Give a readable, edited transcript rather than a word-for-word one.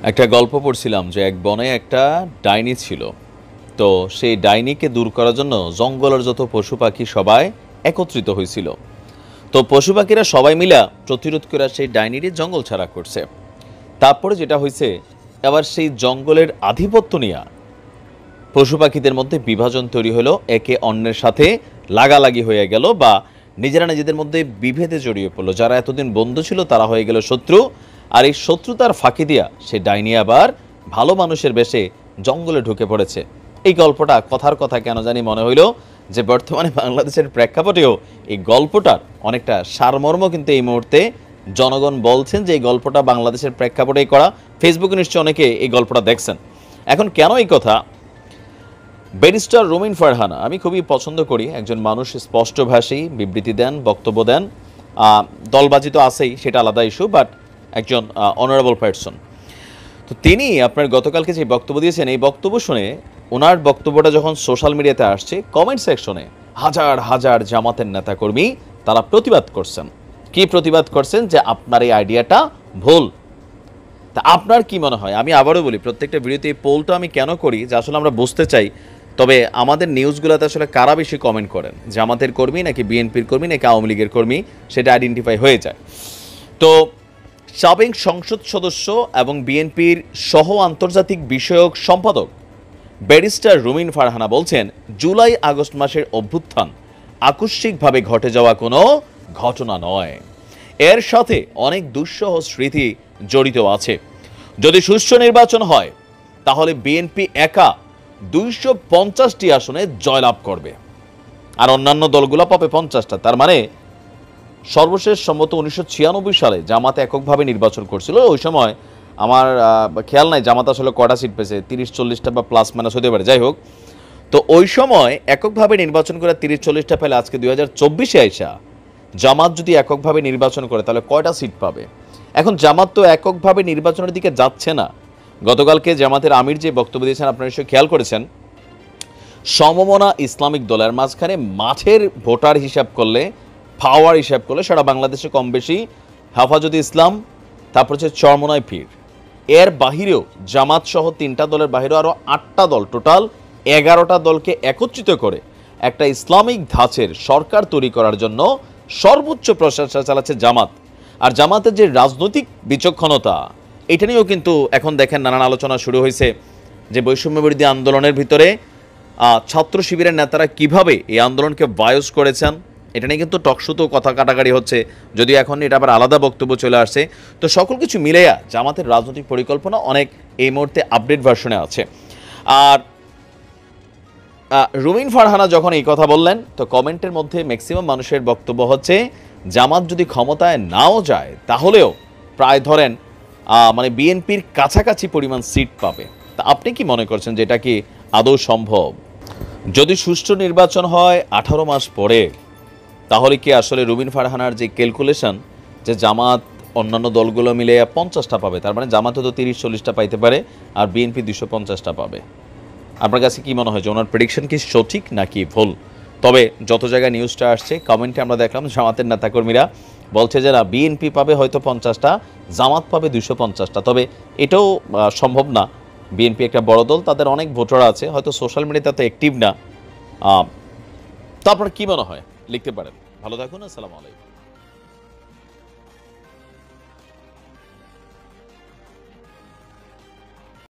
একটা গল্প পড়ছিলাম যে এক বনে একটা ডাইনি ছিল। তো সেই ডাইনিকে দূর করার জন্য জঙ্গলের যত পশু পাখি সবাই একত্রিত হয়েছিল। তো পশু পাখিরা সবাই মিলা প্রতিরোধ করে সেই ডাইনিরই জঙ্গল ছাড়া করছে। তারপরে যেটা হয়েছে, এবার সেই জঙ্গলের আধিপত্য নিয়ে পশু পাখিদের মধ্যে বিভাজন তৈরি হলো, একে অন্যের সাথে লাগালাগি হয়ে গেল বা নিজেরা নিজেদের মধ্যে বিভেদে জড়িয়ে পড়লো। যারা এতদিন বন্ধু ছিল তারা হয়ে গেল শত্রু। আর এই শত্রুতার ফাঁকি দিয়া সে ডাইনি আবার ভালো মানুষের বেশে জঙ্গলে ঢুকে পড়েছে। এই গল্পটা কথার কথা কেন জানি মনে হইল যে বর্তমানে বাংলাদেশের প্রেক্ষাপটেও এই গল্পটার অনেকটা সারমর্ম কিন্তু এই মুহূর্তে জনগণ বলছেন যে এই গল্পটা বাংলাদেশের প্রেক্ষাপটেই করা। ফেসবুকে নিশ্চয়ই অনেকে এই গল্পটা দেখছেন। এখন কেন এই কথা, ব্যারিস্টার রুমিন ফারহানা আমি খুবই পছন্দ করি। একজন মানুষ স্পষ্টভাষী, বিবৃতি দেন, বক্তব্য দেন। দলবাজি তো আছেই, সেটা আলাদা ইস্যু, বাট একজন অনারেবল পারসন। তো তিনি আপনার গতকালকে যে বক্তব্য দিয়েছেন, এই বক্তব্য শুনে ওনার বক্তব্যটা যখন সোশ্যাল মিডিয়াতে আসছে, কমেন্ট সেকশনে হাজার হাজার জামাতের নেতাকর্মী তারা প্রতিবাদ করছেন। কি প্রতিবাদ করছেন? যে আপনার এই আইডিয়াটা ভুল। তা আপনার কি মনে হয়? আমি আবারও বলি, প্রত্যেকটা ভিডিওতে এই পোলটা আমি কেন করি, যে আসলে আমরা বুঝতে চাই তবে আমাদের নিউজগুলোতে আসলে কারা বেশি কমেন্ট করেন, জামাতের কর্মী নাকি বিএনপির কর্মী নাকি আওয়ামী লীগের কর্মী, সেটা আইডেন্টিফাই হয়ে যায়। তো সাবেক সংসদ সদস্য এবং বিএনপির সহ আন্তর্জাতিক বিষয়ক সম্পাদক ব্যারিস্টার রুমিন ফারহানা বলছেন, জুলাই আগস্ট মাসের অভ্যুত্থান আকস্মিকভাবে ঘটে যাওয়া কোনো ঘটনা নয়, এর সাথে অনেক দুঃসহ স্মৃতি জড়িত আছে। যদি সুষ্ঠু নির্বাচন হয় তাহলে বিএনপি একা 250টি আসনে জয়লাভ করবে আর অন্যান্য দলগুলো পাবে 50টা। তার মানে সর্বশেষ সম্মত 1996 সালে জামাত এককভাবে নির্বাচন করছিল। ওই সময় আমার খেয়াল নাই জামাত আসলে কটা সিট পেয়েছে, 30-40টা বা প্লাস মাইনাস হতে পারে, যাই হোক। তো ওই সময় এককভাবে নির্বাচন করে 30-40টা পেলে আজকে 2024-এ আইসা জামাত যদি এককভাবে নির্বাচন করে তাহলে কয়টা সিট পাবে? এখন জামাত তো এককভাবে নির্বাচনের দিকে যাচ্ছে না। গতকালকে জামাতের আমির যে বক্তব্য দিয়েছেন আপনারা নিশ্চয়ই খেয়াল করেছেন, সমমনা ইসলামিক দলের মাঝখানে মাঠের ভোটার হিসাব করলে, পাওয়ার হিসাব করলে সারা বাংলাদেশে কম বেশি হেফাজতে ইসলাম, তারপর হচ্ছে চরমোনাই পীর, এর বাহিরেও জামাত সহ 3টা দলের বাহিরেও আরও 8টা দল, টোটাল 11টা দলকে একত্রিত করে একটা ইসলামিক ধাঁচের সরকার তৈরি করার জন্য সর্বোচ্চ প্রচেষ্টা চালাচ্ছে জামাত। আর জামাতের যে রাজনৈতিক বিচক্ষণতা, এটা নিয়েও কিন্তু এখন দেখেন নানান আলোচনা শুরু হয়েছে যে বৈষম্য বিরোধী আন্দোলনের ভিতরে ছাত্র শিবিরের নেতারা কিভাবে এই আন্দোলনকে বায়োস করেছেন, এটা নিয়ে কিন্তু টকশোতেও কথা কাটাকাটি হচ্ছে, যদিও এখন এটা আবার আলাদা বক্তব্য চলে আসছে। তো সকল কিছু মিলেয়া জামাতের রাজনৈতিক পরিকল্পনা অনেক এই মুহূর্তে আপডেট ভার্সনে আছে। আর রুমিন ফারহানা যখন এই কথা বললেন, তো কমেন্টের মধ্যে ম্যাক্সিমাম মানুষের বক্তব্য হচ্ছে জামাত যদি ক্ষমতায় নাও যায় তাহলেও প্রায় ধরেন মানে বিএনপির কাছাকাছি পরিমাণ সিট পাবে। তা আপনি কি মনে করছেন যে এটা কি আদৌ সম্ভব? যদি সুষ্ঠু নির্বাচন হয় 18 মাস পরে, তাহলে কি আসলে রুমিন ফারহানার যে ক্যালকুলেশন যে জামাত অন্যান্য দলগুলো মিলে 50টা পাবে, তার মানে জামাত তো 30-40টা পাইতে পারে আর বিএনপি 250টা পাবে? আপনার কাছে কি মনে হয় যে ওনার প্রেডিকশন কি সঠিক নাকি ভুল? তবে যত জায়গায় নিউজটা আসছে, কমেন্টে আমরা দেখলাম জামাতের নেতাকর্মীরা বলছে যে না, বিএনপি পাবে হয়তো 50টা, জামাত পাবে 250টা। তবে এটাও সম্ভব না। বিএনপি একটা বড় দল, তাদের অনেক ভোটার আছে, হয়তো সোশ্যাল মিডিয়াতে তো অ্যাক্টিভ না। তো আপনার কি মনে হয় লিখতে পারেন। ভালো থাকুন, আসসালামু আলাইকুম।